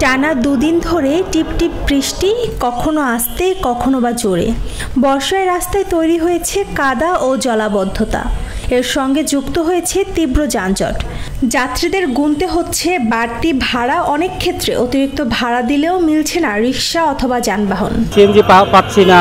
টানা দুদিন ধরে টিপটিপ বৃষ্টি, কখনো আস্তে কখনো বা জোরে। বর্ষায় রাস্তায় তৈরি হয়েছে কাদা ও জলাবদ্ধতা। এর সঙ্গে যুক্ত হয়েছে তীব্র যানজট। যাত্রীদের গুনতে হচ্ছে বাড়তি ভাড়া, অনেক ক্ষেত্রে অতিরিক্ত ভাড়া দিলেও মিলছে না রিক্সা অথবা যানবাহন। সিএনজি পাচ্ছি না,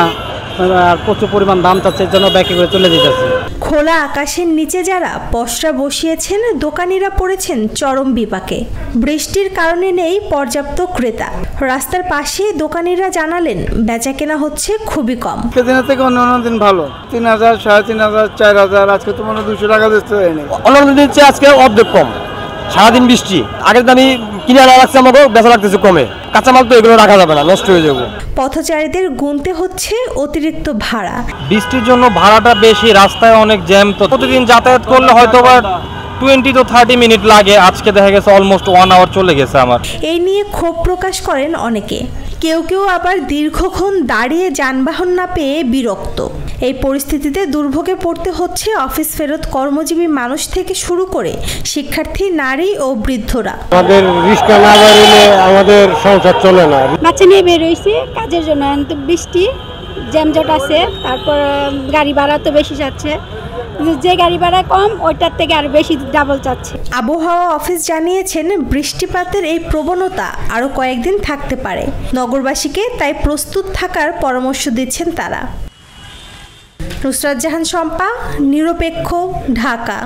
আর প্রচুর পরিমাণ দাম চাচ্ছে, এর জন্য ব্যাকে করে চলে যেতেছে। খোলা আকাশের নিচে যারা পসরা বসিয়েছেন, দোকানিরা পড়েছেন চরম বিপাকে। বৃষ্টির কারণে নেই পর্যাপ্ত ক্রেতা। রাস্তার পাশে দোকানিরা জানালেন বেচাকেনা হচ্ছে খুবই কম। সেদিনের থেকে অন্য দিন ভালো, 3000, 3500, 4000, আজকে তো মনে 200 টাকা দিতে হয়নি। অন্য দিন চেয়ে আজকে অর্ধেক কম। সারাদিন বৃষ্টি, আগের দামই কিনে আনা লাগছে, আমাকে বেচা লাগতেছে কমে। কাঁচামাল তো এগুলো রাখা যাবে না, নষ্ট হয়ে যাবে। পথচারীদের গুনতে হচ্ছে অতিরিক্ত ভাড়া। বৃষ্টির জন্য ভাড়াটা বেশি, রাস্তায় অনেক জ্যাম। তো প্রতিদিন যাতায়াত করলে হয়তো বা 20 to 30 মিনিট লাগে, আজকে দেখা গেছে অলমোস্ট 1 আওয়ার চলে গেছে আমার। এই নিয়ে ক্ষোভ প্রকাশ করেন অনেকে। কেউ কেউ আবার দীর্ঘক্ষণ দাঁড়িয়ে যানবাহন না পেয়ে বিরক্ত। এই পরিস্থিতিতে দুর্ভোগে পড়তে হচ্ছে অফিস ফেরত কর্মজীবী মানুষ থেকে শুরু করে শিক্ষার্থী, নারী ও বৃদ্ধরা। আমাদের রিক্সা না বাড়িলে আমাদের সংসার চলে না। বাচ্চা নিয়ে বের হয়েছি কাজের জন্য, তো বৃষ্টি জ্যামজট আছে, তারপর গাড়ি ভাড়া তো বেশি যাচ্ছে, যে গাড়ি ভাড়া কম ওইটার থেকে আরো বেশি ডাবল চাচ্ছে। আবহাওয়া অফিস জানিয়েছেন বৃষ্টিপাতের এই প্রবণতা আরো কয়েকদিন থাকতে পারে। নগরবাসীকে তাই প্রস্তুত থাকার পরামর্শ দিচ্ছেন তারা। নুসরাত জাহান শম্পা, নিরপেক্ষ, ঢাকা।